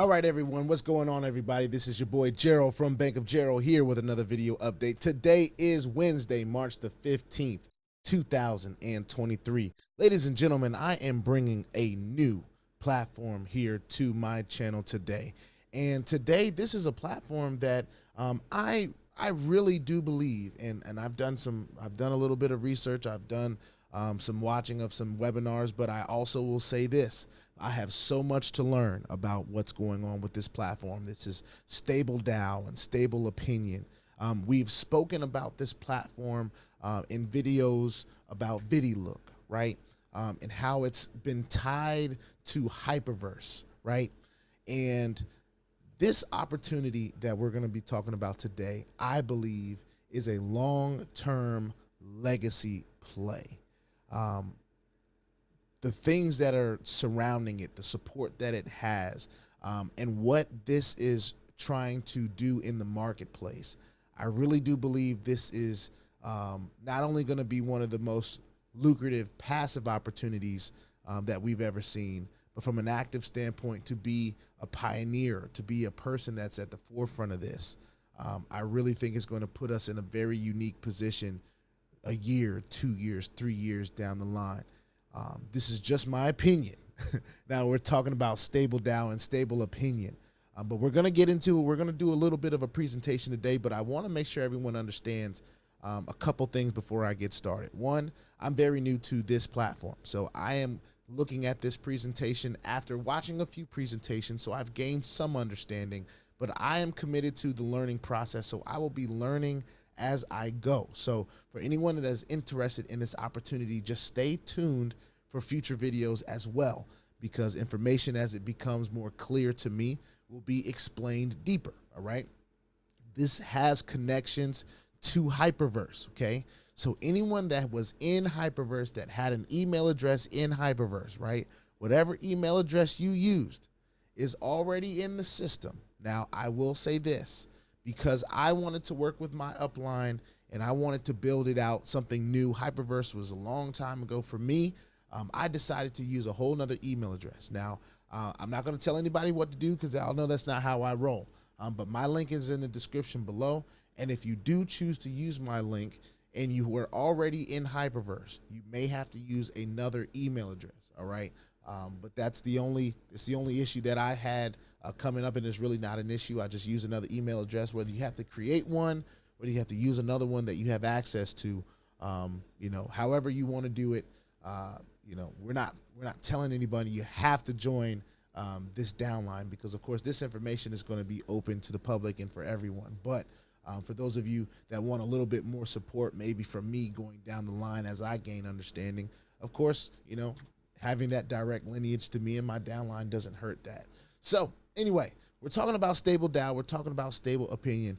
All right, everyone, what's going on, everybody? This is your boy Gerald from Bank of Gerald here with another video update. Today is Wednesday, March the 15th, 2023. Ladies and gentlemen, I am bringing a new platform here to my channel today. And today, this is a platform that I really do believe, and I've done a little bit of research. I've done some watching of some webinars, but I also will say this. I have so much to learn about what's going on with this platform. This is Stable DAO and Stable Opinion. We've spoken about this platform in videos about VIDILOOK, right? And how it's been tied to Hyperverse, right? And this opportunity that we're going to be talking about today, I believe, is a long-term legacy play. The things that are surrounding it, the support that it has, and what this is trying to do in the marketplace. I really do believe this is not only going to be one of the most lucrative passive opportunities that we've ever seen, but from an active standpoint, to be a pioneer, to be a person that's at the forefront of this. I really think it's going to put us in a very unique position a year, 2 years, 3 years down the line. This is just my opinion. Now we're talking about Stable DAO and Stable Opinion, but we're going to get into it. We're going to do a little bit of a presentation today, but I want to make sure everyone understands a couple things before I get started. One, I'm very new to this platform, so I am looking at this presentation after watching a few presentations, so I've gained some understanding, but I am committed to the learning process, so I will be learning as I go. So for anyone that is interested in this opportunity, just stay tuned for future videos as well, because information as it becomes more clear to me will be explained deeper. All right. This has connections to Hyperverse. Okay. So anyone that was in Hyperverse, that had an email address in Hyperverse, right? Whatever email address you used is already in the system. Now, I will say this, because I wanted to work with my upline and I wanted to build it out, something new. Hyperverse was a long time ago for me. I decided to use a whole nother email address. Now, I'm not going to tell anybody what to do, because I'll know that's not how I roll. But my link is in the description below. And if you do choose to use my link and you were already in Hyperverse, you may have to use another email address. All right. But it's the only issue that I had coming up, and it's really not an issue. I just use another email address, whether you have to create one, whether you have to use another one that you have access to, you know, however you want to do it. You know, we're not telling anybody you have to join this downline, because of course this information is going to be open to the public and for everyone. But for those of you that want a little bit more support, maybe from me going down the line as I gain understanding, of course, you know, having that direct lineage to me and my downline doesn't hurt that. So anyway, we're talking about Stable DAO. We're talking about Stable Opinion.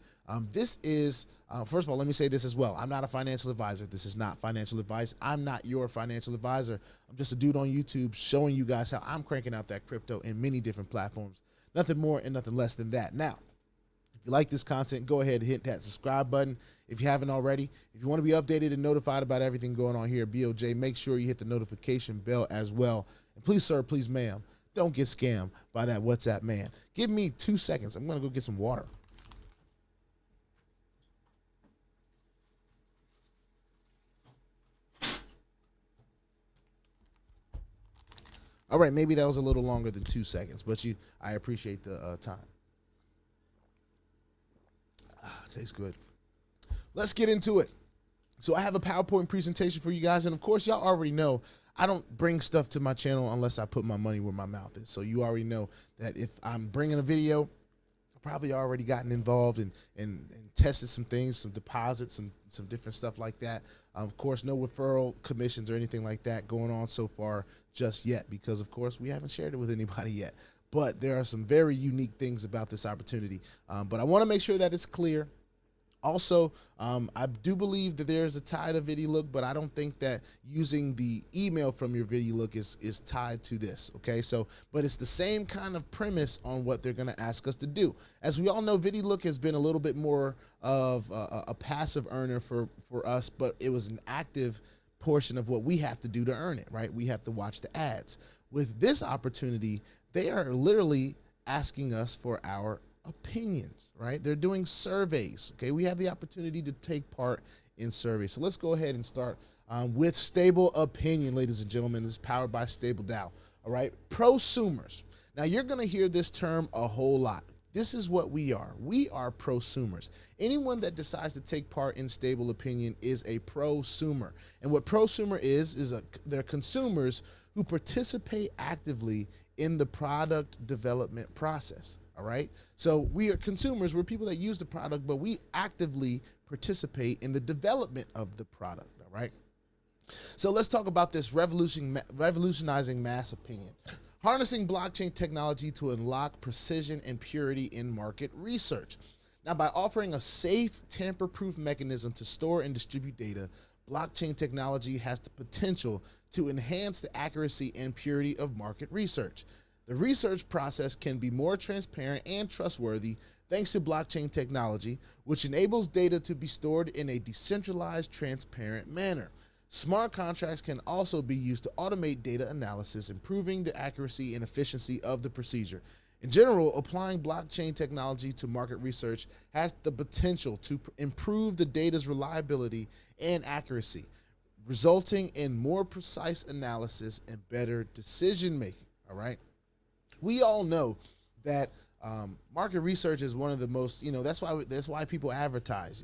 This is, first of all, let me say this as well. I'm not a financial advisor. This is not financial advice. I'm not your financial advisor. I'm just a dude on YouTube showing you guys how I'm cranking out that crypto in many different platforms. Nothing more and nothing less than that. Now, if you like this content, go ahead and hit that subscribe button if you haven't already. If you want to be updated and notified about everything going on here at BOJ, make sure you hit the notification bell as well. And please, sir, please, ma'am, don't get scammed by that WhatsApp man. Give me 2 seconds. I'm going to go get some water. All right, maybe that was a little longer than 2 seconds, but I appreciate the time. Tastes good. Let's get into it. So I have a PowerPoint presentation for you guys, and of course, y'all already know I don't bring stuff to my channel unless I put my money where my mouth is. So you already know that if I'm bringing a video, I've probably already gotten involved and tested some things, some deposits, some different stuff like that. Of course, no referral commissions or anything like that going on so far just yet, because of course we haven't shared it with anybody yet. But there are some very unique things about this opportunity. But I want to make sure that it's clear. Also, I do believe that there's a tie to VIDILOOK, but I don't think that using the email from your VIDILOOK is tied to this, okay? So, but it's the same kind of premise on what they're gonna ask us to do. As we all know, VIDILOOK has been a little bit more of a passive earner for us, but it was an active portion of what we have to do to earn it, right? We have to watch the ads. With this opportunity, they are literally asking us for our opinions, right? They're doing surveys, okay? We have the opportunity to take part in surveys. So let's go ahead and start with Stable Opinion, ladies and gentlemen. This is powered by Stable DAO, all right? Prosumers. Now, you're going to hear this term a whole lot. This is what we are. We are prosumers. Anyone that decides to take part in Stable Opinion is a prosumer. And what prosumer is they're consumers who participate actively in the product development process, all right? So we are consumers, we're people that use the product, but we actively participate in the development of the product, all right? So let's talk about this revolutionizing mass opinion. Harnessing blockchain technology to unlock precision and purity in market research. Now, by offering a safe, tamper-proof mechanism to store and distribute data, blockchain technology has the potential to enhance the accuracy and purity of market research. The research process can be more transparent and trustworthy thanks to blockchain technology, which enables data to be stored in a decentralized, transparent manner. Smart contracts can also be used to automate data analysis, improving the accuracy and efficiency of the procedure. In general, applying blockchain technology to market research has the potential to improve the data's reliability and accuracy, resulting in more precise analysis and better decision making, all right? We all know that market research is one of the most, that's why people advertise.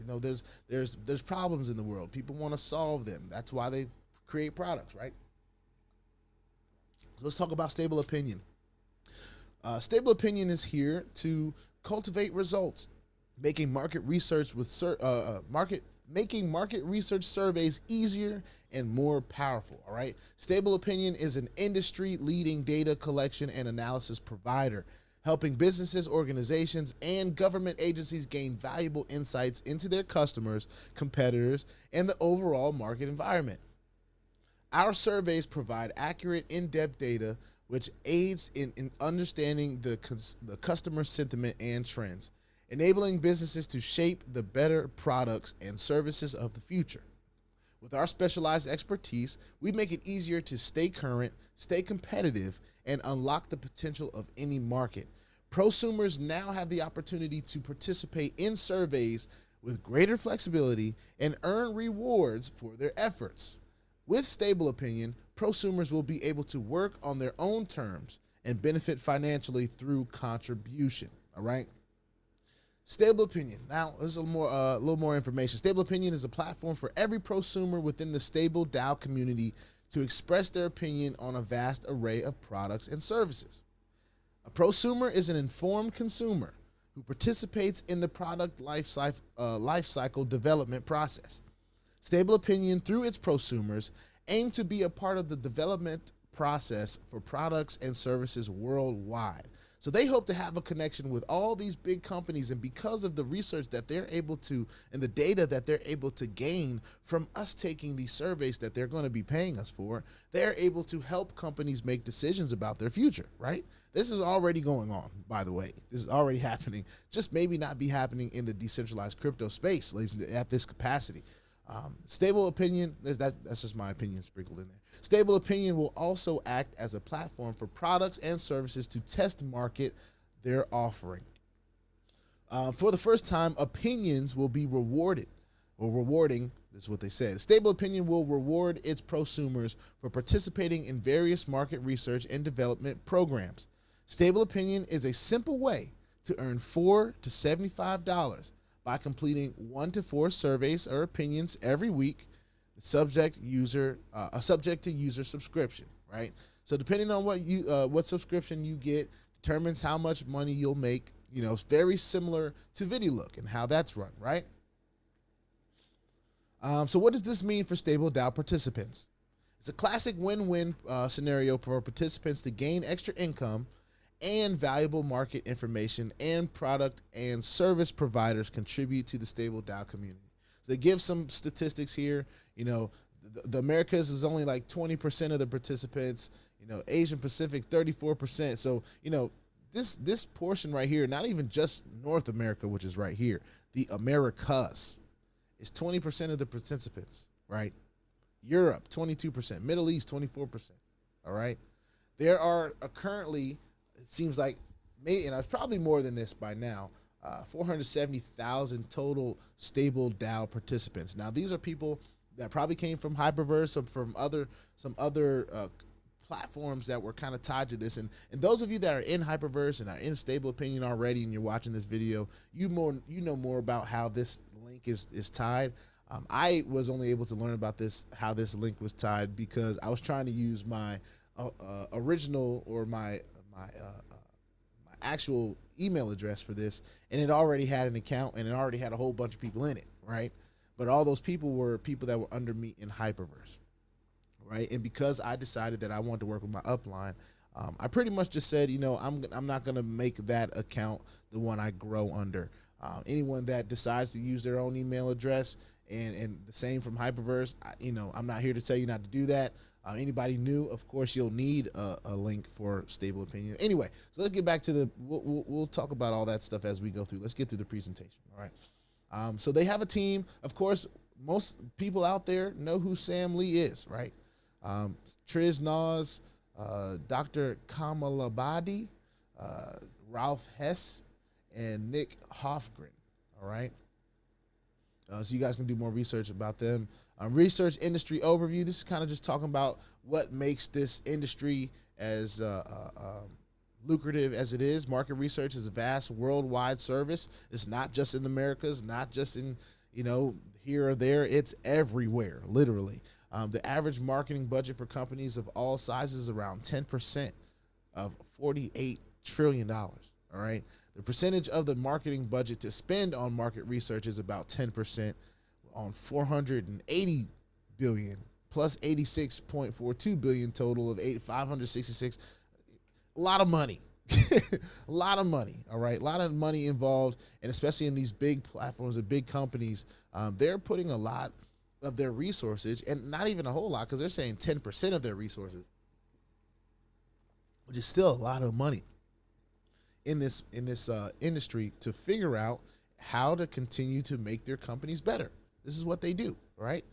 There's problems in the world. People want to solve them. That's why they create products, right? Let's talk about Stable Opinion. Stable Opinion is here to cultivate results, making market research surveys easier and more powerful, all right? Stable Opinion is an industry-leading data collection and analysis provider, helping businesses, organizations, and government agencies gain valuable insights into their customers, competitors, and the overall market environment. Our surveys provide accurate, in-depth data which aids in understanding the customer sentiment and trends, enabling businesses to shape the better products and services of the future. With our specialized expertise, we make it easier to stay current, stay competitive, and unlock the potential of any market. Prosumers now have the opportunity to participate in surveys with greater flexibility and earn rewards for their efforts. With Stable Opinion, prosumers will be able to work on their own terms and benefit financially through contribution, all right? Stable Opinion. Now, there's a little more information. Stable Opinion is a platform for every prosumer within the Stable DAO community to express their opinion on a vast array of products and services. A prosumer is an informed consumer who participates in the product lifecycle development process. Stable Opinion, through its prosumers, aim to be a part of the development process for products and services worldwide. So they hope to have a connection with all these big companies, and because of the research that they're able to, and the data that they're able to gain from us taking these surveys that they're going to be paying us for, they're able to help companies make decisions about their future, right? This is already going on, by the way. This is already happening, just maybe not be happening in the decentralized crypto space, ladies, at this capacity. Stable Opinion, that's just my opinion sprinkled in there. Stable Opinion will also act as a platform for products and services to test market their offering. For the first time, opinions will be rewarding. This is what they said. Stable Opinion will reward its prosumers for participating in various market research and development programs. Stable Opinion is a simple way to earn $4 to $75 by completing 1 to 4 surveys or opinions every week, subject to user subscription, right? So depending on what subscription you get determines how much money you'll make. It's very similar to VIDILOOK and how that's run, right? So what does this mean for Stable DAO participants? It's a classic win-win scenario for participants to gain extra income and valuable market information, and product and service providers contribute to the Stable DAO community. So they give some statistics here. The Americas is only like 20% of the participants, Asian Pacific 34%. So, this portion right here, not even just North America, which is right here, the Americas is 20% of the participants, right? Europe, 22%, Middle East, 24%, all right? There are currently, it seems like maybe, and it's probably more than this by now. 470,000 total stable DAO participants. Now, these are people that probably came from HYPERVERSE or from some other platforms that were kind of tied to this. And those of you that are in HYPERVERSE and are in Stable Opinion already, and you're watching this video, you know more about how this link is tied. I was only able to learn about this, how this link was tied, because I was trying to use my original, or my actual email address for this, and it already had an account and it already had a whole bunch of people in it, right? But all those people were people that were under me in HYPERVERSE, right? And because I decided that I wanted to work with my upline, I pretty much just said, you know, I'm not going to make that account the one I grow under. Anyone that decides to use their own email address, and the same from HYPERVERSE, you know, I'm not here to tell you not to do that. Anybody new, of course, you'll need a link for Stable Opinion. Anyway, so let's get back to the, we'll talk about all that stuff as we go through. Let's get through the presentation, all right? So they have a team. Of course, most people out there know who Sam Lee is, right? Triz Nas, Dr. Kamalabadi, Ralph Hess, and Nick Hofgren, all right? So you guys can do more research about them. Research industry overview. This is kind of just talking about what makes this industry as lucrative as it is. Market research is a vast worldwide service. It's not just in the Americas, not just in, you know, here or there. It's everywhere, literally. The average marketing budget for companies of all sizes is around 10% of $48 trillion, all right? The percentage of the marketing budget to spend on market research is about 10% on 480 billion plus 86.42 billion total of 566. A lot of money. A lot of money, all right? A lot of money involved, and especially in these big platforms and big companies, they're putting a lot of their resources, and not even a whole lot, because they're saying 10% of their resources, which is still a lot of money in this industry, to figure out how to continue to make their companies better. This is what they do, right?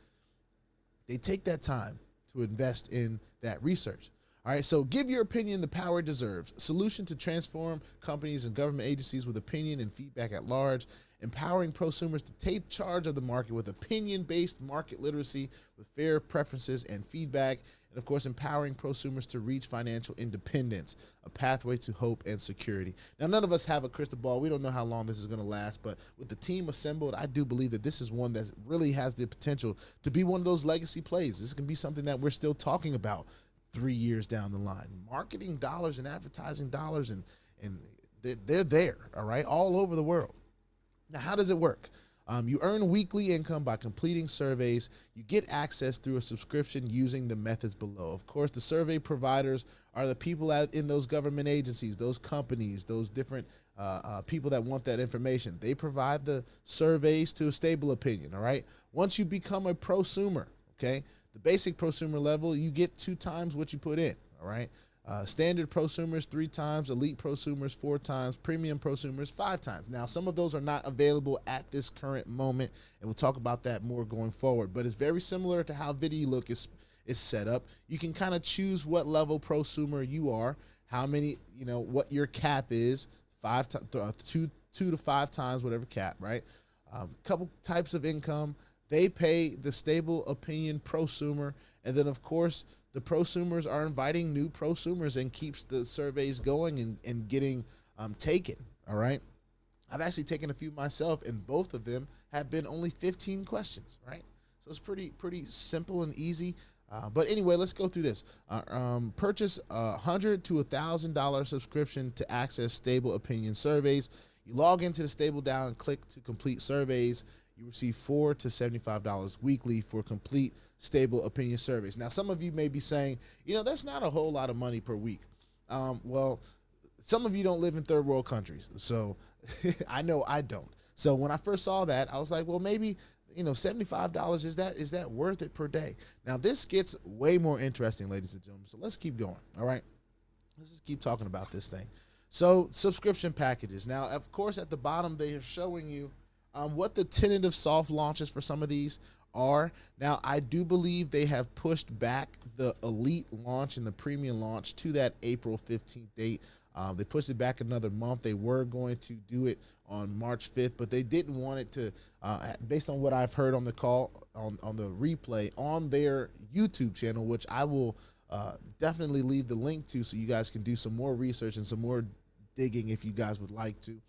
They take that time to invest in that research. All right, so give your opinion the power it deserves. Solution to transform companies and government agencies with opinion and feedback at large. Empowering prosumers to take charge of the market with opinion-based market literacy with fair preferences and feedback. And of course, empowering prosumers to reach financial independence, a pathway to hope and security. Now, none of us have a crystal ball. We don't know how long this is going to last, but with the team assembled, I do believe that this is one that really has the potential to be one of those legacy plays. This can be something that we're still talking about 3 years down the line. Marketing dollars and advertising dollars, and they're there, all right, all over the world. Now, how does it work? You earn weekly income by completing surveys. You get access through a subscription using the methods below. Of course, the survey providers are the people in those government agencies, those companies, those different people that want that information. They provide the surveys to a Stable Opinion, all right? Once you become a prosumer, okay, the basic prosumer level, you get 2 times what you put in, all right? Standard prosumers 3 times, elite prosumers 4 times, premium prosumers 5 times. Now, some of those are not available at this current moment, and we'll talk about that more going forward. But it's very similar to how VIDILOOK is set up. You can kind of choose what level prosumer you are, how many, you know, what your cap is, 2 to 5 times whatever cap, right? Couple types of income. They pay the Stable Opinion prosumer, and then of course the prosumers are inviting new prosumers and keeps the surveys going and getting taken, all right? I've actually taken a few myself, and both of them have been only 15 questions, right? So it's pretty simple and easy. But anyway, let's go through this. Purchase a $100 to $1,000 subscription to access Stable Opinion surveys. You log into the Stable DAO and click to complete surveys. You receive $4 to $75 weekly for complete Stable Opinion surveys. Now, some of you may be saying, you know, that's not a whole lot of money per week. Well, some of you don't live in third world countries, so I know I don't. So when I first saw that, I was like, well, maybe, you know, $75, is that worth it per day? Now, this gets way more interesting, ladies and gentlemen, so let's keep going, all right? Let's just keep talking about this thing. So subscription packages. Now, of course, at the bottom, they are showing you what the tentative soft launches for some of these are. Now, I do believe they have pushed back the elite launch and the premium launch to that April 15th date. They pushed it back another month. They were going to do it on March 5th, but they didn't want it to, based on what I've heard on the call, on the replay, on their YouTube channel, which I will definitely leave the link to so you guys can do some more research and some more digging if you guys would like to.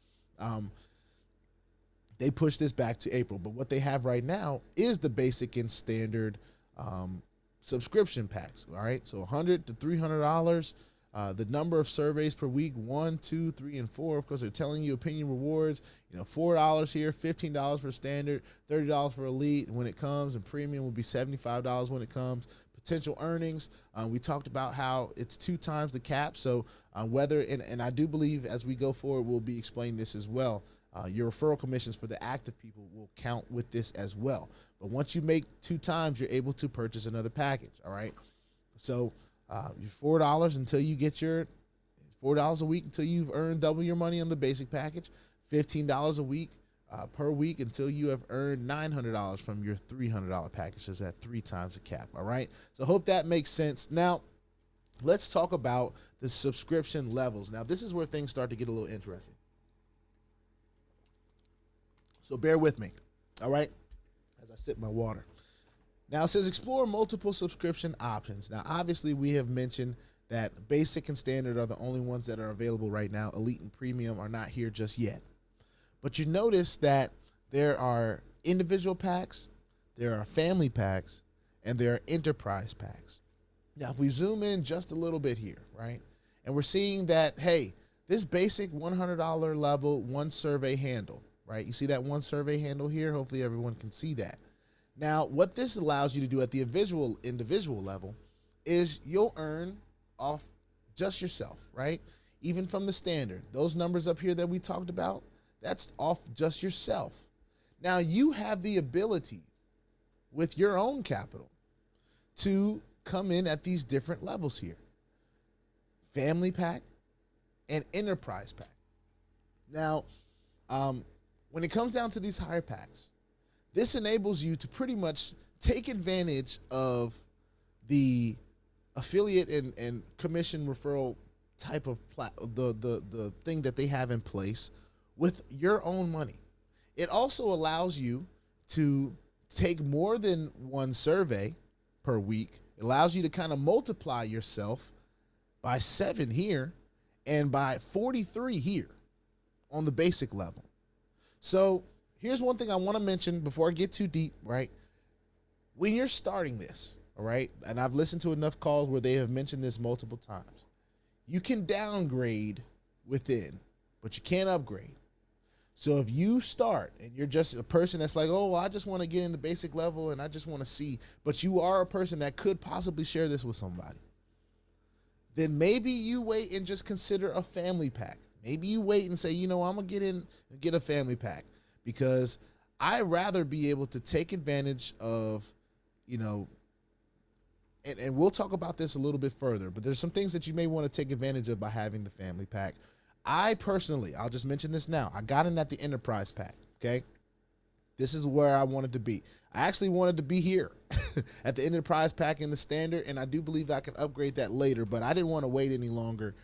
They pushed this back to April, but what they have right now is the basic and standard subscription packs. All right, so $100 to $300. The number of surveys per week, 1, 2, 3, and 4. Of course, they're telling you opinion rewards. You know, $4 here, $15 for standard, $30 for elite when it comes, and premium will be $75 when it comes. Potential earnings, we talked about how it's 2 times the cap. So whether, and I do believe as we go forward, we'll be explaining this as well. Your referral commissions for the active people will count with this as well. But once you make 2 times, you're able to purchase another package. All right. So your $4 until you get your $4 a week until you've earned double your money on the basic package, $15 a week per week until you have earned $900 from your $300 package. So that's 3 times the cap. All right. So hope that makes sense. Now, let's talk about the subscription levels. Now, this is where things start to get a little interesting. So bear with me, all right, as I sip my water. Now it says explore multiple subscription options. Now, obviously, we have mentioned that basic and standard are the only ones that are available right now. Elite and premium are not here just yet. But you notice that there are individual packs, there are family packs, and there are enterprise packs. Now, if we zoom in just a little bit here, right, and we're seeing that, hey, this basic $100 level, 1 survey handle, right? You see that 1 survey handle here? Hopefully everyone can see that. Now, what this allows you to do at the individual level is you'll earn off just yourself, right? Even from the standard. Those numbers up here that we talked about, that's off just yourself. Now, you have the ability with your own capital to come in at these different levels here. Family pack and enterprise pack. Now, when it comes down to these higher packs, this enables you to pretty much take advantage of the affiliate and commission referral type of the thing that they have in place with your own money. It also allows you to take more than 1 survey per week. It allows you to kind of multiply yourself by 7 here and by 43 here on the basic level. So here's one thing I want to mention before I get too deep, right? When you're starting this, all right, and I've listened to enough calls where they have mentioned this multiple times, you can downgrade within, but you can't upgrade. So if you start and you're just a person that's like, oh, well, I just want to get in the basic level and I just want to see, but you are a person that could possibly share this with somebody, then maybe you wait and just consider a family pack. Maybe you wait and say, you know, I'm going to get in and get a family pack because I'd rather be able to take advantage of, you know, and we'll talk about this a little bit further, but there's some things that you may want to take advantage of by having the family pack. I personally, I'll just mention this now. I got in at the enterprise pack, okay? This is where I wanted to be. I actually wanted to be here at the enterprise pack in the standard, and I do believe I can upgrade that later, but I didn't want to wait any longer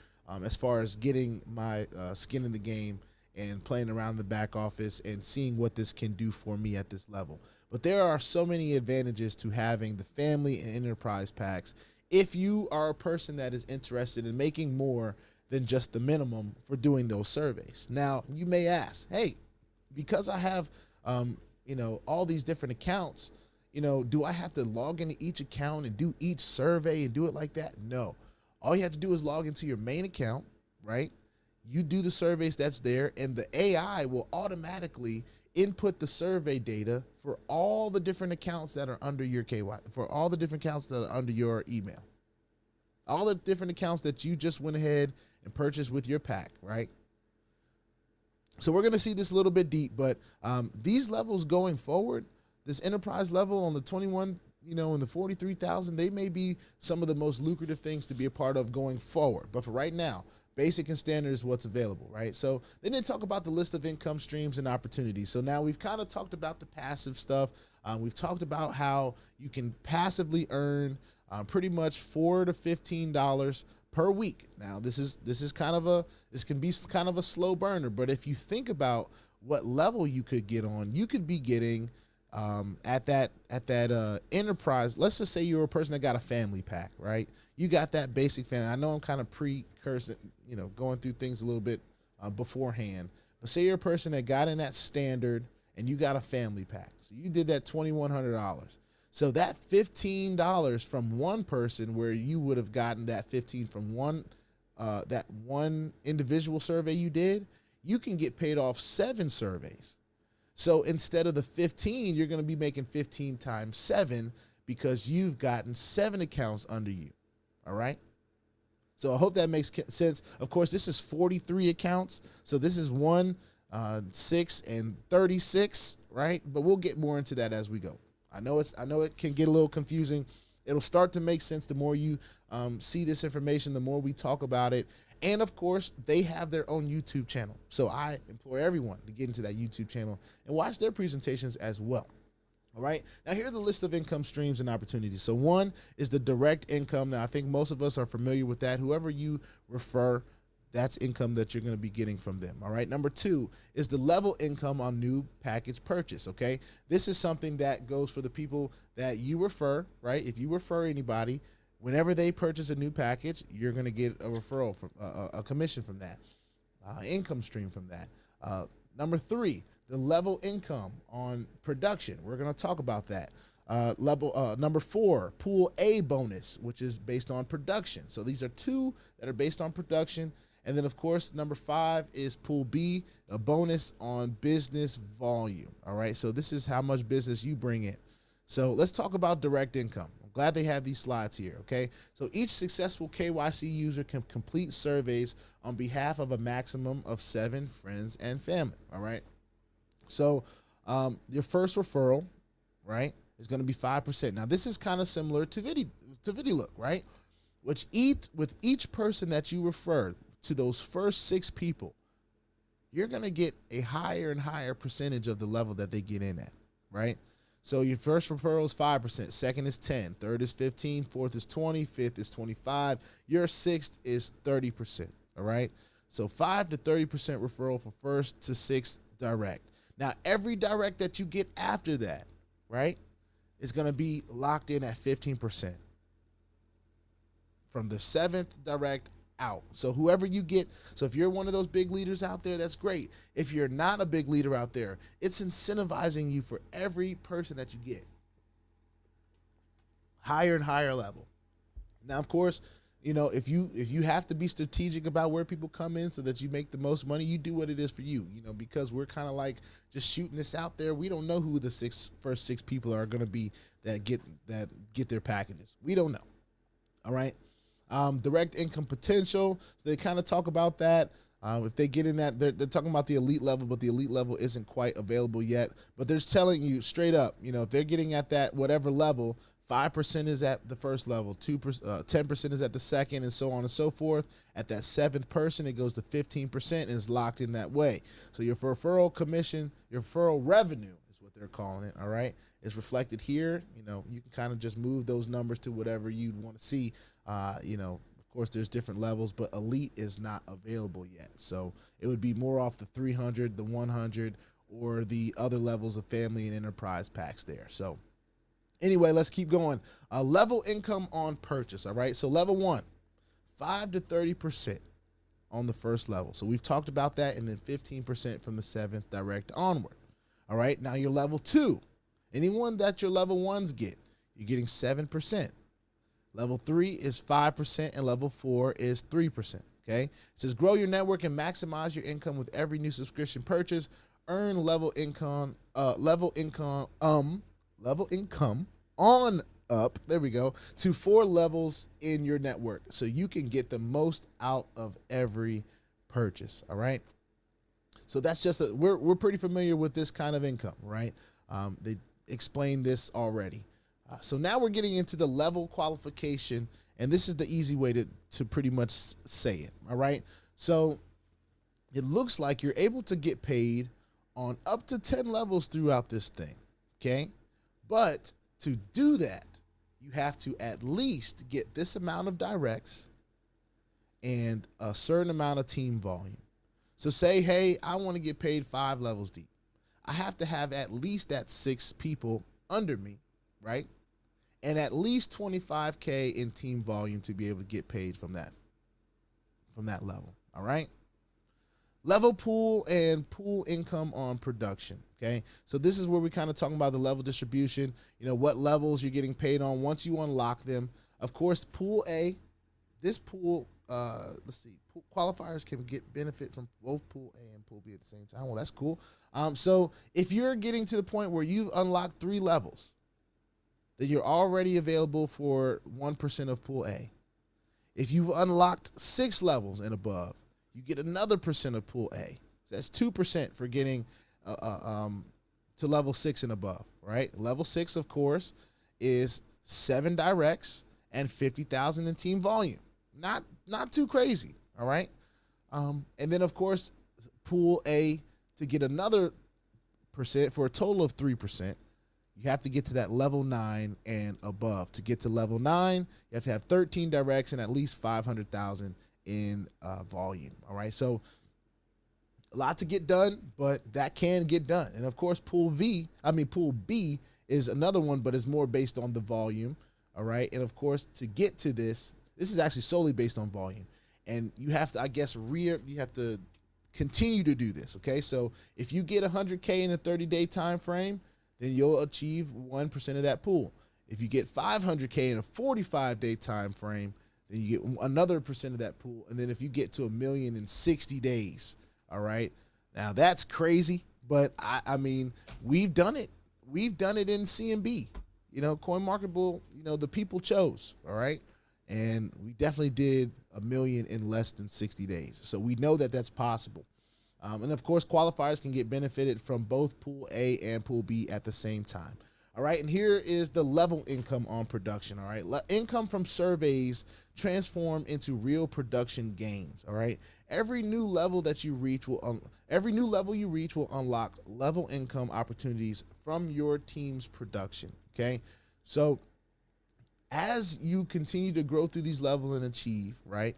as far as getting my skin in the game and playing around the back office and seeing what this can do for me at this level. But there are so many advantages to having the family and enterprise packs if you are a person that is interested in making more than just the minimum for doing those surveys. Now, you may ask, hey, because I have, you know, all these different accounts, you know, do I have to log into each account and do each survey and do it like that? No. All you have to do is log into your main account, right? You do the surveys that's there, and the AI will automatically input the survey data for all the different accounts that are under your KY, for all the different accounts that are under your email. All the different accounts that you just went ahead and purchased with your pack, right? So we're going to see this a little bit deep, but these levels going forward, this enterprise level on the 21, you know, and the 43,000, they may be some of the most lucrative things to be a part of going forward. But for right now, basic and standard is what's available, right? So they didn't talk about the list of income streams and opportunities. So now we've kind of talked about the passive stuff. We've talked about how you can passively earn pretty much $4 to $15 per week. Now this can be kind of a slow burner, but if you think about what level you could get on, you could be getting at that enterprise. Let's just say you're a person that got a family pack, right? You got that basic family. I know I'm kind of precursing, going through things a little bit beforehand, but say you're a person that got in that standard and you got a family pack. So you did that $2,100. So that $15 from one person, where you would have gotten that 15 from that one individual survey you did, you can get paid off 7 surveys. So instead of the 15, you're going to be making 15 times 7 because you've gotten 7 accounts under you. All right. So I hope that makes sense. Of course, this is 43 accounts. So this is 1, 6, and 36, right? But we'll get more into that as we go. I know it can get a little confusing. It'll start to make sense the more you see this information, the more we talk about it. And of course, they have their own YouTube channel. So I implore everyone to get into that YouTube channel and watch their presentations as well. All right. Now, here are the list of income streams and opportunities. So one is the direct income. Now, I think most of us are familiar with that. Whoever you refer, that's income that you're going to be getting from them. All right. Number 2 is the level income on new package purchase. Okay. This is something that goes for the people that you refer, right? If you refer anybody, whenever they purchase a new package, you're going to get a referral from a commission from that, income stream from that. Number 3, the level income on production. We're going to talk about that. Number 4, pool A bonus, which is based on production. So these are 2 that are based on production. And then, of course, number 5 is pool B, a bonus on business volume. All right. So this is how much business you bring in. So let's talk about direct income. I'm glad they have these slides here. Okay. So each successful KYC user can complete surveys on behalf of a maximum of 7 friends and family. All right. So your first referral, right, is going to be 5%. Now, this is kind of similar to VIDILOOK, right? With each person that you refer to, those first 6 people, you're going to get a higher and higher percentage of the level that they get in at, right? So your first referral is 5%, second is 10, third is 15, fourth is 20, fifth is 25, your sixth is 30%, all right? So 5 to 30% referral for first to sixth direct. Now, every direct that you get after that, right, is going to be locked in at 15% from the 7th direct out. So whoever you get, so if you're one of those big leaders out there, that's great. If you're not a big leader out there, it's incentivizing you for every person that you get. Higher and higher level. Now, of course, if you have to be strategic about where people come in so that you make the most money, you do what it is for you, because we're kind of like just shooting this out there. We don't know who the first six people are going to be that get their packages. We don't know. All right. Direct income potential. So they kind of talk about that. If they get in that, they're talking about the elite level, but the elite level isn't quite available yet. But they're telling you straight up, if they're getting at that whatever level, 5% is at the first level, 10% is at the second, and so on and so forth. At that 7th person, it goes to 15% and is locked in that way. So your referral commission, your referral revenue is what they're calling it, all right, is reflected here. You can kind of just move those numbers to whatever you'd want to see. Of course, there's different levels, but elite is not available yet. So it would be more off the 300, the 100, or the other levels of family and enterprise packs there. So anyway, let's keep going. Level income on purchase, all right? So level 1, 5 to 30% on the first level. So we've talked about that, and then 15% from the 7th direct onward. All right, now your level 2. Anyone that your level 1s get, you're getting 7%. Level 3 is 5%, and level 4 is 3%, okay? It says grow your network and maximize your income with every new subscription purchase. Earn level income on up, there we go, to 4 levels in your network so you can get the most out of every purchase, all right? So that's just, we're pretty familiar with this kind of income, right? They explained this already. So now we're getting into the level qualification, and this is the easy way to pretty much say it, all right? So it looks like you're able to get paid on up to 10 levels throughout this thing, okay? But to do that, you have to at least get this amount of directs and a certain amount of team volume. So say, hey, I want to get paid 5 levels deep. I have to have at least that 6 people under me, right? And at least 25K in team volume to be able to get paid from that level. All right. Level pool and pool income on production. Okay. So this is where we kind of talking about the level distribution, you know, what levels you're getting paid on once you unlock them. Of course, pool A, this pool, let's see, pool qualifiers can get benefit from both pool A and pool B at the same time. Well, that's cool. So if you're getting to the point where you've unlocked 3 levels, then you're already available for 1% of pool A. If you've unlocked 6 levels and above, you get another % of pool A. So that's 2% for getting to level 6 and above, right? Level 6, of course, is 7 directs and 50,000 in team volume. Not too crazy, all right? And then, of course, pool A to get another % for a total of 3%. You have to get to that level 9 and above. To get to level 9, you have to have 13 directs and at least 500,000 in volume. All right, so a lot to get done, but that can get done. And of course, pool B is another one, but it's more based on the volume. All right, and of course, to get to this is actually solely based on volume, and you have to, I guess, you have to continue to do this. Okay, so if you get 100K in a 30-day time frame, then you'll achieve 1% of that pool. If you get 500K in a 45-day time frame, then you get another % of that pool. And then if you get to $1 million in 60 days, all right, now that's crazy, but I mean, we've done it. We've done it in CMB, you know, CoinMarketable, you know, the people chose, all right, and we definitely did $1 million in less than 60 days. So we know that that's possible. And of course, qualifiers can get benefited from both pool A and pool B at the same time. All right, and here is the level income on production. All right, income from surveys transform into real production gains. All right, every new level you reach will unlock level income opportunities from your team's production. Okay, so as you continue to grow through these levels and achieve, right,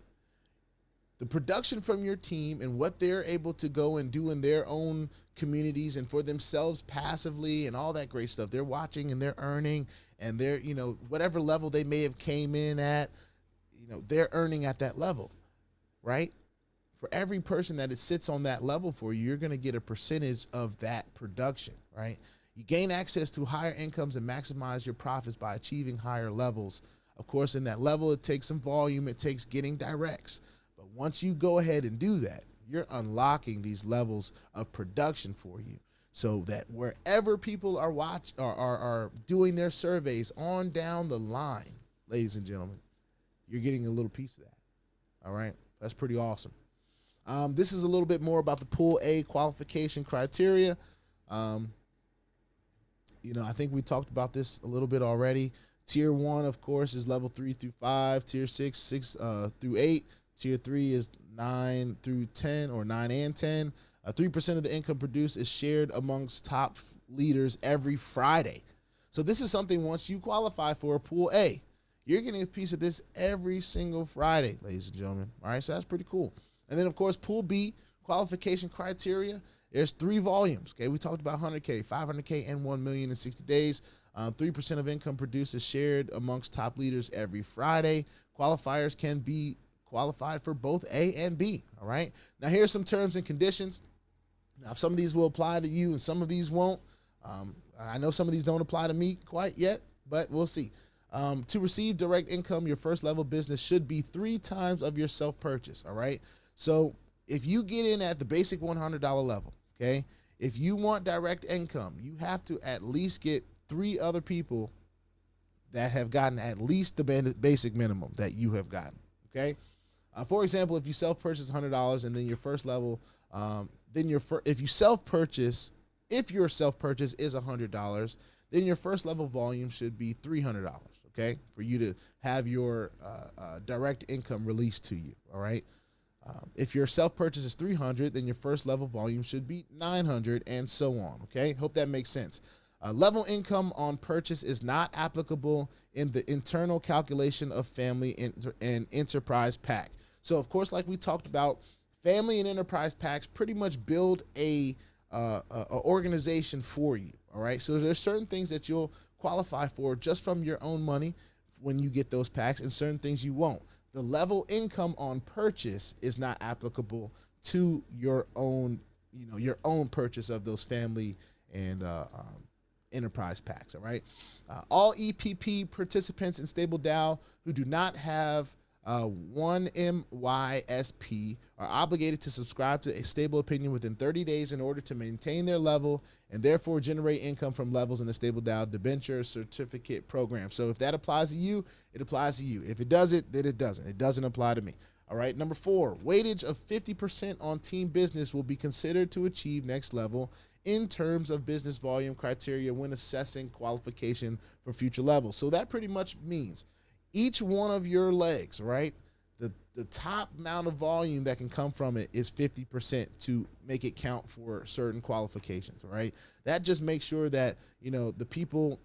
the production from your team and what they're able to go and do in their own communities and for themselves passively and all that great stuff. They're watching and they're earning, and they're, you know, whatever level they may have came in at, you know, they're earning at that level, right? For every person that it sits on that level for you, you're going to get a percentage of that production, right? You gain access to higher incomes and maximize your profits by achieving higher levels. Of course, in that level, it takes some volume. It takes getting directs. But once you go ahead and do that, you're unlocking these levels of production for you, so that wherever people are doing their surveys on down the line, ladies and gentlemen, you're getting a little piece of that. All right, that's pretty awesome. This is a little bit more about the pool A qualification criteria. You know, I think we talked about this a little bit already. Tier 1, of course, is level 3 through 5. Tier 6 through 8. Tier 3 is 9 through 10, or 9 and 10. 3% of the income produced is shared amongst top leaders every Friday. So this is something, once you qualify for a pool A, you're getting a piece of this every single Friday, ladies and gentlemen. All right, so that's pretty cool. And then, of course, pool B qualification criteria, there's 3 volumes. Okay, we talked about 100K, 500K, and 1 million in 60 days. 3% of income produced is shared amongst top leaders every Friday. Qualifiers can be qualified for both A and B. All right, now here's some terms and conditions. Now, some of these will apply to you and some of these won't. I know some of these don't apply to me quite yet, but we'll see. To receive direct income, your first level business should be 3 times of your self-purchase. All right, so if you get in at the basic $100 level, okay, if you want direct income, you have to at least get 3 other people that have gotten at least the basic minimum that you have gotten. Okay. For example, if you self-purchase $100 and then your first level, if your self-purchase is $100, then your first level volume should be $300, okay, for you to have your direct income released to you, all right? If your self-purchase is $300, then your first level volume should be $900, and so on, okay? Hope that makes sense. Level income on purchase is not applicable in the internal calculation of family and enterprise pack. So of course, like we talked about, family and enterprise packs pretty much build a organization for you. All right. So there's certain things that you'll qualify for just from your own money when you get those packs, and certain things you won't. The level income on purchase is not applicable to your own, your own purchase of those family and enterprise packs. All right. All EPP participants in Stable DAO who do not have 1 MYSP are obligated to subscribe to a stable opinion within 30 days in order to maintain their level and therefore generate income from levels in the Stable DAO debenture certificate program. So if that applies to you, it applies to you. If it doesn't, then it doesn't. It doesn't apply to me. All right. Number 4, weightage of 50% on team business will be considered to achieve next level in terms of business volume criteria when assessing qualification for future levels. So that pretty much means each one of your legs, right? The top amount of volume that can come from it is 50% to make it count for certain qualifications, right? That just makes sure that, the people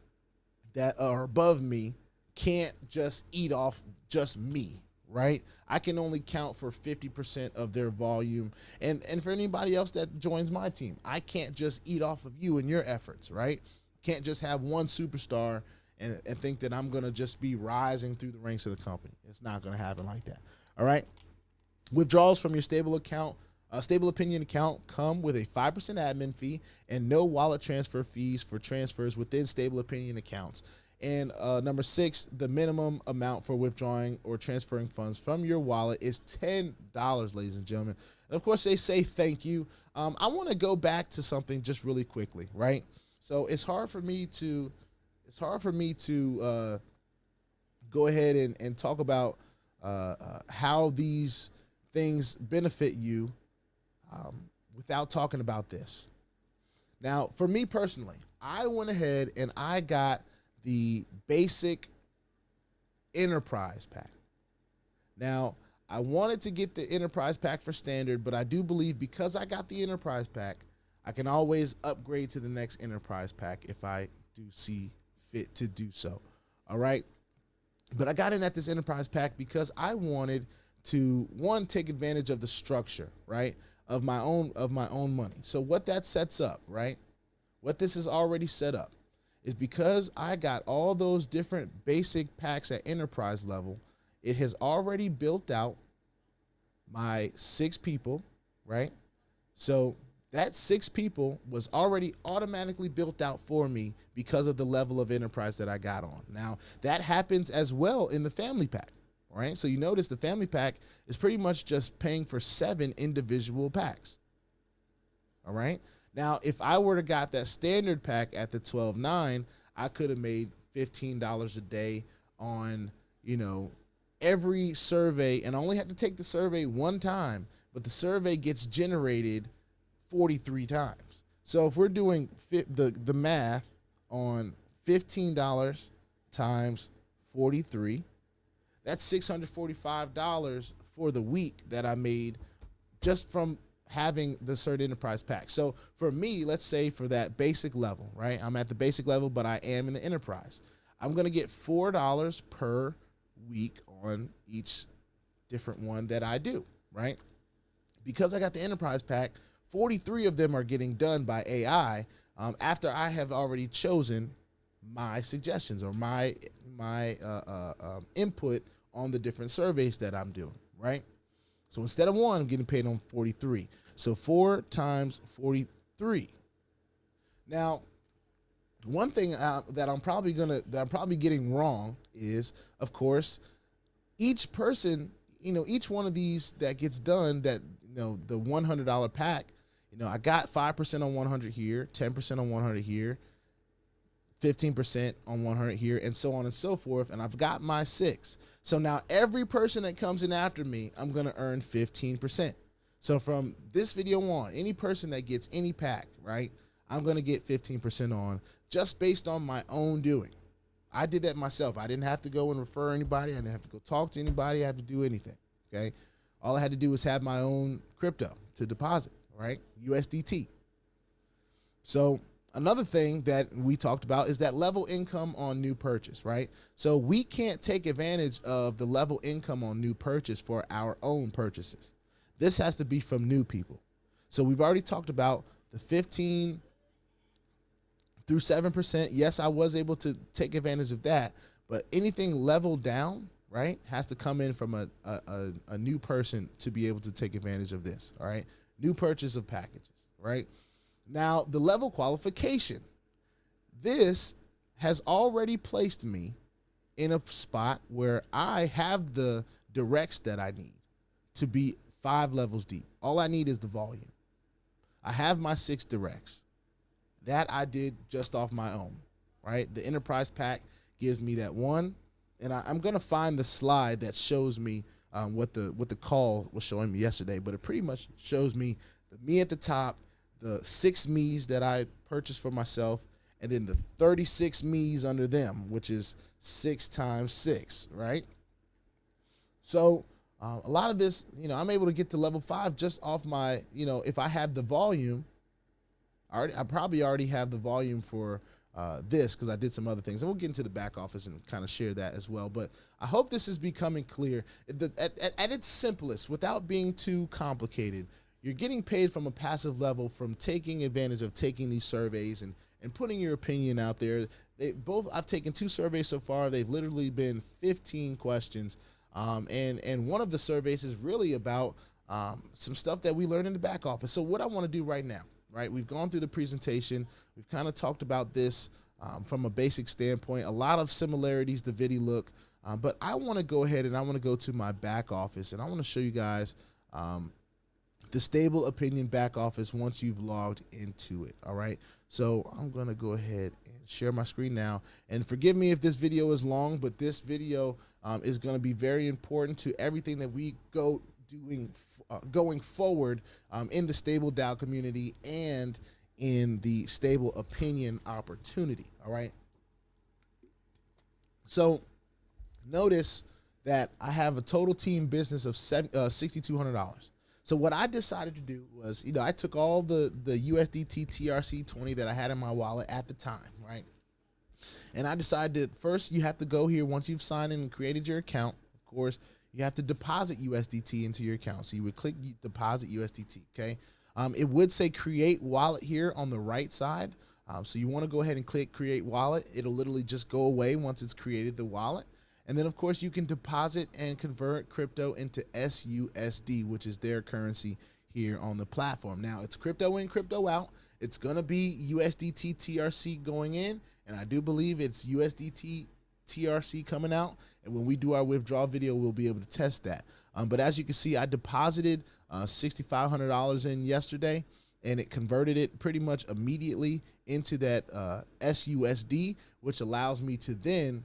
that are above me can't just eat off just me, right? I can only count for 50% of their volume. And for anybody else that joins my team, I can't just eat off of you and your efforts, right? Can't just have one superstar and think that I'm going to just be rising through the ranks of the company. It's not going to happen like that. All right. Withdrawals from your stable opinion account come with a 5% admin fee and no wallet transfer fees for transfers within stable opinion accounts. And number 6, the minimum amount for withdrawing or transferring funds from your wallet is $10, ladies and gentlemen. And of course, they say thank you. I want to go back to something just really quickly, right? So it's hard for me to go ahead and talk about how these things benefit you without talking about this. Now, for me personally, I went ahead and I got the basic enterprise pack. Now, I wanted to get the enterprise pack for standard, but I do believe because I got the enterprise pack, I can always upgrade to the next enterprise pack if I do see fit to do so. All right. But I got in at this enterprise pack because I wanted to, one, take advantage of the structure, right, of my own money. So what that sets up, right, what this is already set up is because I got all those different basic packs at enterprise level, it has already built out my 6 people, right? So that 6 people was already automatically built out for me because of the level of enterprise that I got on. Now, that happens as well in the family pack, right? So you notice the family pack is pretty much just paying for 7 individual packs, all right? Now, if I were to got that standard pack at the 12.9, I could have made $15 a day on, every survey, and I only had to take the survey one time, but the survey gets generated 43 times. So if we're doing the math on $15 times 43, that's $645 for the week that I made just from having the Cert Enterprise pack. So for me, let's say for that basic level, right? I'm at the basic level, but I am in the enterprise. I'm going to get $4 per week on each different one that I do, right? Because I got the enterprise pack, 43 of them are getting done by AI after I have already chosen my suggestions or my input on the different surveys that I'm doing, right? So instead of 1, I'm getting paid on 43. So 4 times 43. Now, one thing that I'm probably getting wrong is, of course, each person, each one of these that gets done, that the $100 pack, I got 5% on 100 here, 10% on 100 here, 15% on 100 here, and so on and so forth. And I've got my 6. So now every person that comes in after me, I'm going to earn 15%. So from this video on, any person that gets any pack, right, I'm going to get 15% on just based on my own doing. I did that myself. I didn't have to go and refer anybody. I didn't have to go talk to anybody. I didn't have to do anything, okay? All I had to do was have my own crypto to deposit, right, USDT. So Another thing that we talked about is that level income on new purchase, right? So we can't take advantage of the level income on new purchase for our own purchases. This has to be from new people. So we've already talked about the 15 through 7%. Yes, I was able to take advantage of that, but anything level down, right, has to come in from a new person to be able to take advantage of this, all right? New purchase of packages, right? Now, the level qualification. This has already placed me in a spot where I have the directs that I need to be 5 levels deep. All I need is the volume. I have my 6 directs. That I did just off my own, right? The enterprise pack gives me that one, and I'm going to find the slide that shows me what the call was showing me yesterday, but it pretty much shows me the me at the top, the 6 me's that I purchased for myself, and then the 36 me's under them, which is 6 times 6, right? So a lot of this, I'm able to get to level 5 just off my, if I have the volume. I probably already have the volume for this because I did some other things. And we'll get into the back office and kind of share that as well. But I hope this is becoming clear. At its simplest, without being too complicated, you're getting paid from a passive level from taking advantage of taking these surveys and putting your opinion out there. I've taken 2 surveys so far. They've literally been 15 questions. And one of the surveys is really about some stuff that we learned in the back office. So what I want to do right now, right? We've gone through the presentation. We've kind of talked about this from a basic standpoint, a lot of similarities to VIDILOOK, but I want to go ahead and I want to go to my back office and I want to show you guys the stable opinion back office once you've logged into it. All right. So I'm going to go ahead and share my screen now, and forgive me if this video is long, but this video is going to be very important to everything that we going forward in the stable DAO community and in the stable opinion opportunity. All right. So notice that I have a total team business of $6,200. So what I decided to do was, I took all the USDT TRC20 that I had in my wallet at the time, right? And I decided that first you have to go here once you've signed in and created your account. Of course, you have to deposit USDT into your account. So you would click deposit USDT, okay? It would say create wallet here on the right side. So you want to go ahead and click create wallet. It'll literally just go away once it's created the wallet. And then, of course, you can deposit and convert crypto into SUSD, which is their currency here on the platform. Now, it's crypto in, crypto out. It's going to be USDT TRC going in, and I do believe it's USDT TRC coming out. And when we do our withdrawal video, we'll be able to test that. But as you can see, I deposited $6,500 in yesterday, and it converted it pretty much immediately into that SUSD, which allows me to then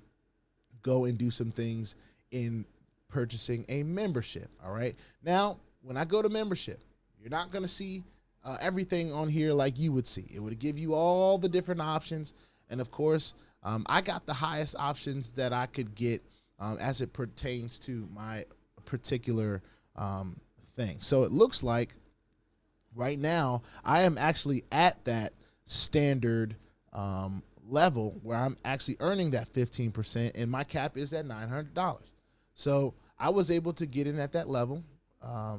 go and do some things in purchasing a membership. All right. Now, when I go to membership, you're not going to see everything on here like you would see. It would give you all the different options. And of course, I got the highest options that I could get as it pertains to my particular thing. So it looks like right now I am actually at that standard level where I'm actually earning that 15%, and my cap is at $900. So I was able to get in at that level.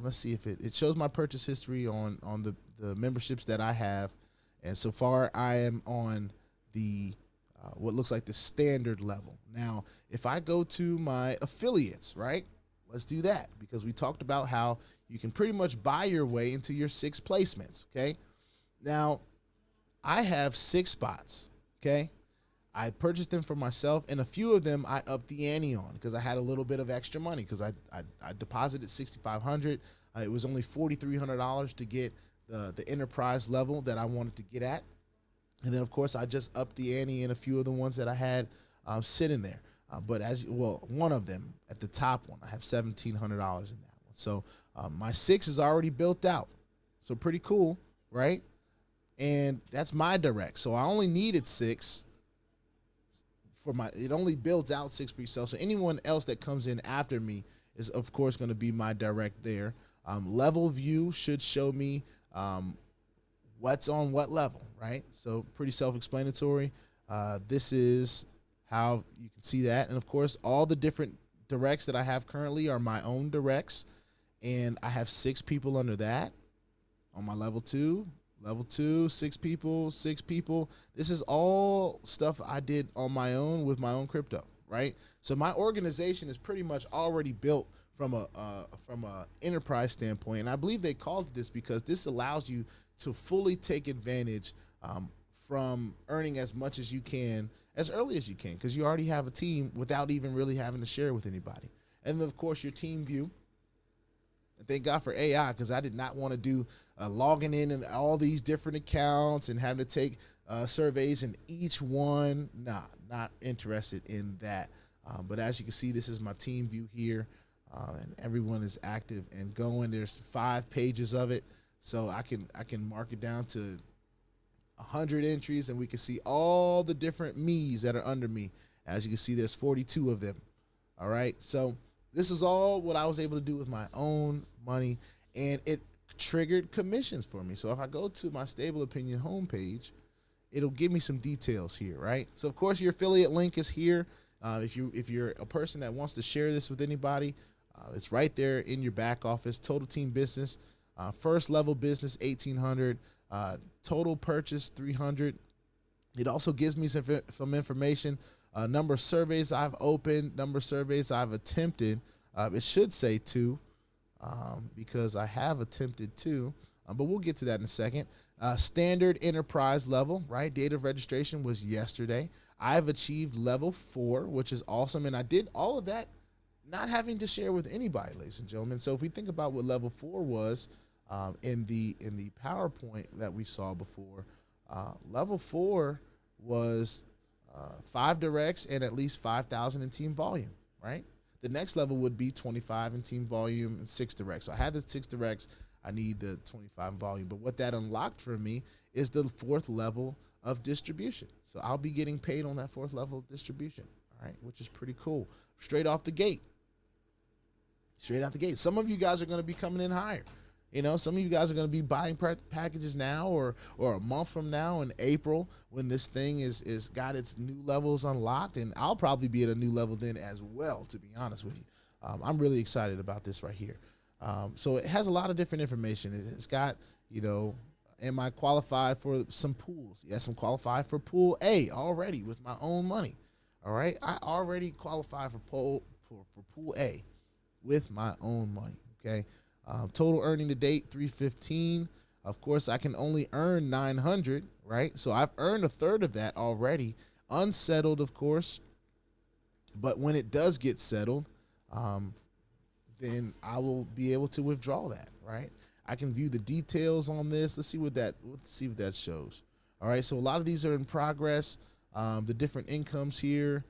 Let's see if it shows my purchase history on the memberships that I have, and so far I am on the what looks like the standard level. Now, if I go to my affiliates, right? Let's do that, because we talked about how you can pretty much buy your way into your 6 placements. Okay. Now, I have 6 spots. Okay, I purchased them for myself, and a few of them I upped the ante on because I had a little bit of extra money because I deposited $6,500. It was only $4,300 to get the enterprise level that I wanted to get at, and then of course I just upped the ante in a few of the ones that I had sitting there. But one of them at the top one, I have $1,700 in that one. So my 6 is already built out, so pretty cool, right? And that's my direct. So I only needed 6 for it only builds out 6 for yourself. So anyone else that comes in after me is of course going to be my direct there. Level view should show me what's on what level, right? So pretty self-explanatory. This is how you can see that. And of course, all the different directs that I have currently are my own directs. And I have 6 people under that on my level 2. Level 2, 6 people, 6 people. This is all stuff I did on my own with my own crypto, right? So my organization is pretty much already built from a enterprise standpoint. And I believe they called it this because this allows you to fully take advantage from earning as much as you can as early as you can, because you already have a team without even really having to share with anybody. And then of course your team view. And thank God for AI, because I did not want to do logging in and all these different accounts and having to take surveys in each one. Nah, not interested in that. But as you can see, this is my team view here, and everyone is active and going. There's 5 pages of it, so I can mark it down to 100 entries, and we can see all the different me's that are under me. As you can see, there's 42 of them. All right, so this is all what I was able to do with my own money, and it triggered commissions for me. So if I go to my Stable Opinion homepage, it'll give me some details here, right? So of course your affiliate link is here. If you're a person that wants to share this with anybody, it's right there in your back office. Total team business, first level business 1,800, total purchase 300. It also gives me some information. Number of surveys I've opened, number of surveys I've attempted. It should say 2, because I have attempted 2, but we'll get to that in a second. Standard enterprise level, right? Date of registration was yesterday. I've achieved level 4, which is awesome. And I did all of that not having to share with anybody, ladies and gentlemen. So if we think about what level 4 was in the PowerPoint that we saw before, level 4 was 5 directs and at least 5,000 in team volume, right? The next level would be 25 in team volume and 6 directs. So I had the 6 directs. I need the 25 volume. But what that unlocked for me is the 4th level of distribution. So I'll be getting paid on that 4th level of distribution, all right, which is pretty cool. Straight off the gate. Straight out the gate. Some of you guys are going to be coming in higher. You know, some of you guys are going to be buying packages now or a month from now in April when this thing is got its new levels unlocked. And I'll probably be at a new level then as well, to be honest with you. I'm really excited about this right here. So it has a lot of different information. It's got, you know, am I qualified for some pools? Yes, I'm qualified for pool A already with my own money. All right. I already qualify for pool A with my own money. Okay. Total earning to date, 315. Of course, I can only earn 900, right? So I've earned a third of that already. Unsettled, of course. But when it does get settled, then I will be able to withdraw that, right? I can view the details on this. Let's see what that shows. All right, so a lot of these are in progress. The different incomes here.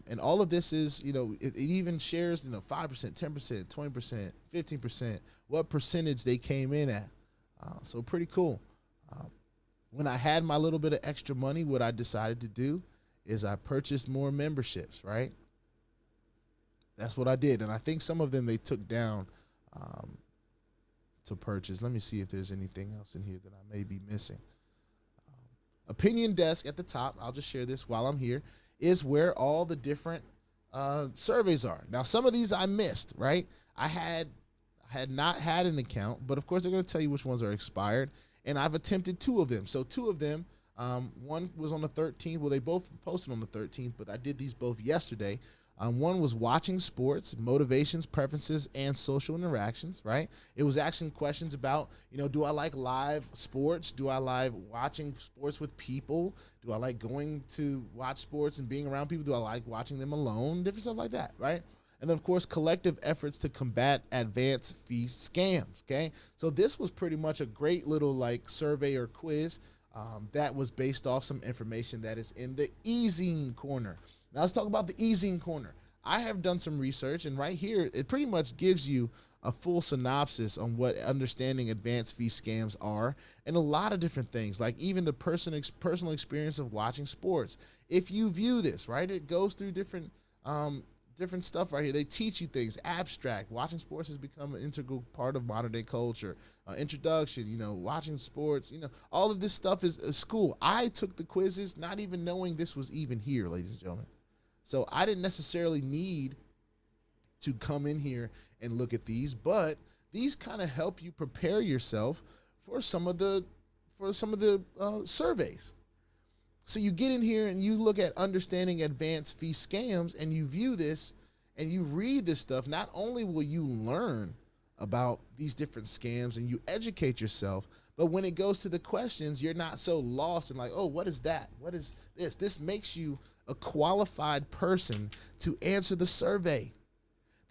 And all of this is, you know, it even shares, you know, 5%, 10%, 20%, 15%, what percentage they came in at. So pretty cool. When I had my little bit of extra money, what I decided to do is I purchased more memberships, right? That's what I did. And I think some of them they took down to purchase. Let me see if there's anything else in here that I may be missing. Opinion desk at the top, I'll just share this while I'm here, is where all the different surveys are. Now, some of these I missed, right? I had not had an account, but of course they're going to tell you which ones are expired, and I've attempted 2 of them. So 2 of them, one was on the 13th. Well, they both posted on the 13th, but I did these both yesterday. One was watching sports, motivations, preferences, and social interactions, right? It was asking questions about, you know, do I like live sports? Do I like watching sports with people? Do I like going to watch sports and being around people? Do I like watching them alone? Different stuff like that, right? And then, of course, collective efforts to combat advance fee scams, okay? So this was pretty much a great little, like, survey or quiz that was based off some information that is in the e-zine corner. Now let's talk about the e-zine corner. I have done some research, and right here, it pretty much gives you a full synopsis on what understanding advanced fee scams are, and a lot of different things, like even the personal experience of watching sports. If you view this, right, it goes through different different stuff right here. They teach you things abstract. Watching sports has become an integral part of modern day culture. Introduction, watching sports, all of this stuff is school. I took the quizzes not even knowing this was even here, ladies and gentlemen. So I didn't necessarily need to come in here and look at these, but these kind of help you prepare yourself for some of the surveys. So you get in here and you look at understanding advanced fee scams, and you view this and you read this stuff. Not only will you learn about these different scams and you educate yourself, but when it goes to the questions, you're not so lost and like, oh, what is that? What is this? This makes you a qualified person to answer the survey.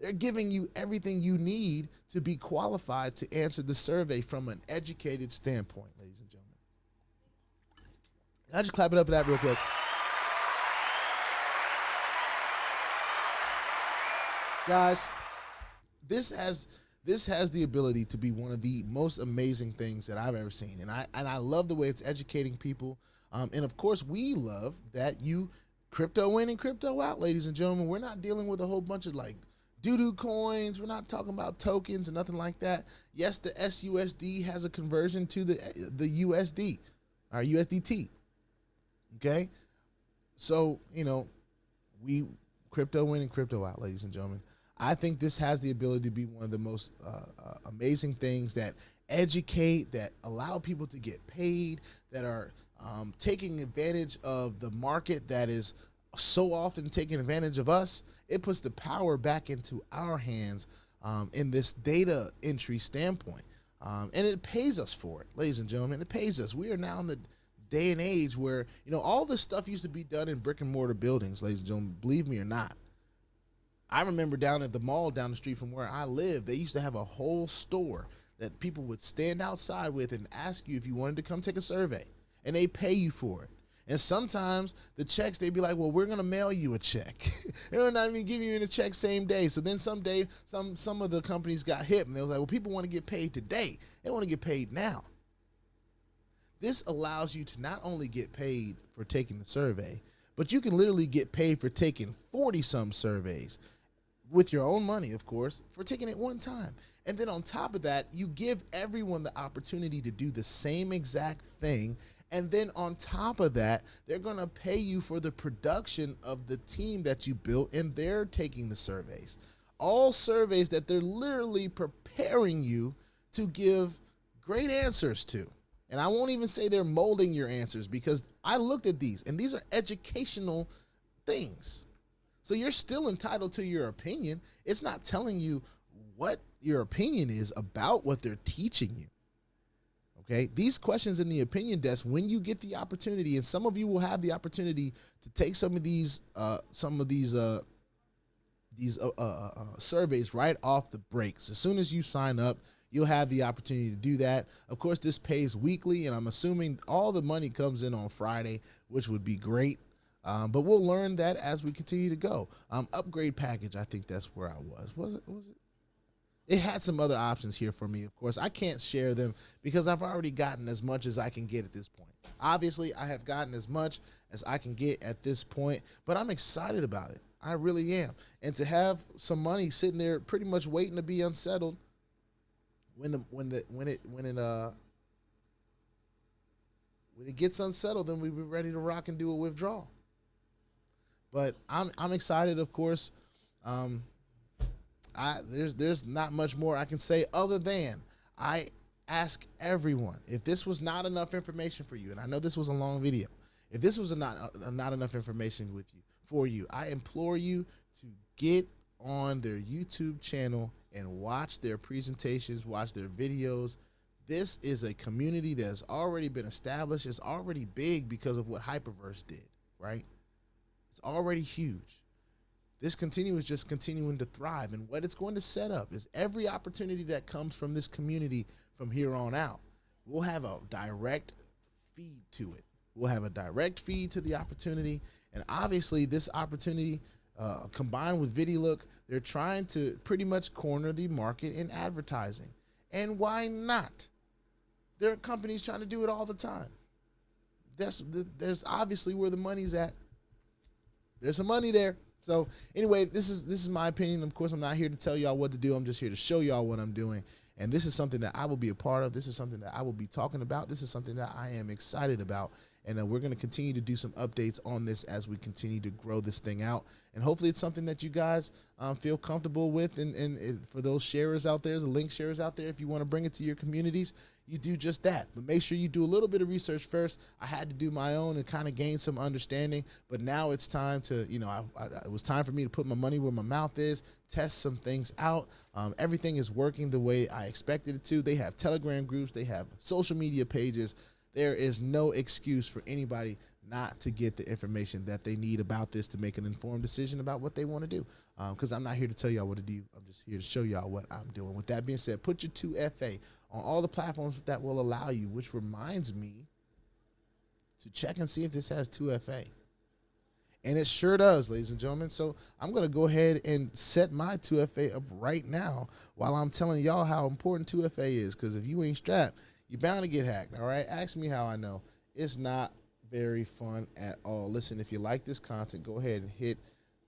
They're giving you everything you need to be qualified to answer the survey from an educated standpoint, ladies and gentlemen. I'll just clap it up for that real quick. Guys, this has the ability to be one of the most amazing things that I've ever seen. And I love the way it's educating people. And of course, we love that you crypto in and crypto out, ladies and gentlemen. We're not dealing with a whole bunch of like doo-doo coins. We're not talking about tokens and nothing like that. Yes, the SUSD has a conversion to the USD or USDT. Okay, so we crypto in and crypto out, ladies and gentlemen. I think this has the ability to be one of the most amazing things that educate, that allow people to get paid, that are taking advantage of the market that is so often taking advantage of us. It puts the power back into our hands in this data entry standpoint, and it pays us for it, ladies and gentlemen. It pays us. We are now in the day and age where all this stuff used to be done in brick and mortar buildings, ladies and gentlemen, believe me or not. I remember down at the mall down the street from where I live, they used to have a whole store that people would stand outside with and ask you if you wanted to come take a survey, and they pay you for it. And sometimes the checks, they'd be like, well, we're gonna mail you a check. They're not even giving you a check same day. So then someday some of the companies got hip and they was like, well, people want to get paid today. They want to get paid now. This allows you to not only get paid for taking the survey, but you can literally get paid for taking 40-some surveys with your own money, of course, for taking it one time. And then on top of that, you give everyone the opportunity to do the same exact thing. And then on top of that, they're going to pay you for the production of the team that you built, and they're taking the surveys. All surveys that they're literally preparing you to give great answers to. And I won't even say they're molding your answers, because I looked at these, and these are educational things. So you're still entitled to your opinion. It's not telling you what your opinion is about what they're teaching you. Okay, these questions in the opinion desk, when you get the opportunity, and some of you will have the opportunity to take some of these surveys right off the breaks. As soon as you sign up, you'll have the opportunity to do that. Of course, this pays weekly, and I'm assuming all the money comes in on Friday, which would be great. But we'll learn that as we continue to go. Upgrade package, I think that's where I was. Was it? It had some other options here for me, of course. I can't share them because I've already gotten as much as I can get at this point. Obviously, I have gotten as much as I can get at this point, but I'm excited about it. I really am. And to have some money sitting there pretty much waiting to be unsettled when it gets unsettled, then we'll be ready to rock and do a withdrawal. But I'm excited, of course. There's not much more I can say other than I ask everyone, if this was not enough information for you, and I know this was a long video, if this was not enough information for you, I implore you to get on their YouTube channel and watch their presentations, watch their videos. This is a community that has already been established. It's already big because of what Hyperverse did, right? It's already huge. This is just continuing to thrive. And what it's going to set up is every opportunity that comes from this community from here on out, we'll have a direct feed to it. We'll have a direct feed to the opportunity. And obviously this opportunity combined with VIDILOOK, they're trying to pretty much corner the market in advertising. And why not? There are companies trying to do it all the time. There's obviously where the money's at. There's some money there. So anyway, this is my opinion. Of course, I'm not here to tell y'all what to do. I'm just here to show y'all what I'm doing. And this is something that I will be a part of. This is something that I will be talking about. This is something that I am excited about. And we're going to continue to do some updates on this as we continue to grow this thing out. And hopefully it's something that you guys feel comfortable with. And for those sharers out there, the link sharers out there, if you want to bring it to your communities, you do just that. But make sure you do a little bit of research first. I had to do my own and kind of gain some understanding. But now it's time to, you know, it was time for me to put my money where my mouth is, test some things out. Everything is working the way I expected it to. They have Telegram groups. They have social media pages. There is no excuse for anybody not to get the information that they need about this to make an informed decision about what they want to do. Because I'm not here to tell y'all what to do. I'm just here to show y'all what I'm doing. With that being said, put your 2FA on all the platforms that will allow you, which reminds me to check and see if this has 2FA. And it sure does, ladies and gentlemen. So I'm going to go ahead and set my 2FA up right now while I'm telling y'all how important 2FA is. Because if you ain't strapped, you're bound to get hacked, all right? Ask me how I know. It's not very fun at all. Listen, if you like this content, go ahead and hit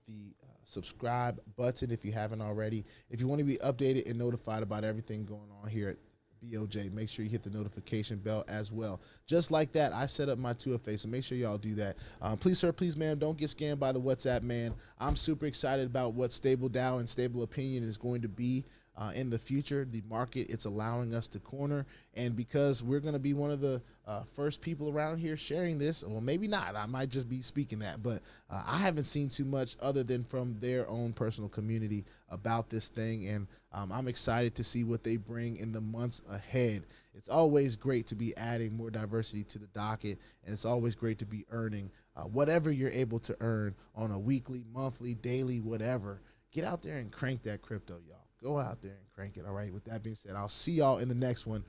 the subscribe button if you haven't already. If you want to be updated and notified about everything going on here at BOJ, make sure you hit the notification bell as well. Just like that, I set up my 2FA, so make sure y'all do that. Please, sir, please, ma'am, don't get scammed by the WhatsApp, man. I'm super excited about what Stable DAO and Stable Opinion is going to be in the future. The market, it's allowing us to corner, and because we're going to be one of the first people around here sharing this, well, maybe not, I might just be speaking that, but I haven't seen too much other than from their own personal community about this thing, and I'm excited to see what they bring in the months ahead. It's always great to be adding more diversity to the docket, and it's always great to be earning whatever you're able to earn on a weekly, monthly, daily, whatever. Get out there and crank that crypto, y'all. Go out there and crank it. All right. With that being said, I'll see y'all in the next one.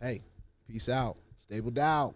Hey, peace out. Stable DAO.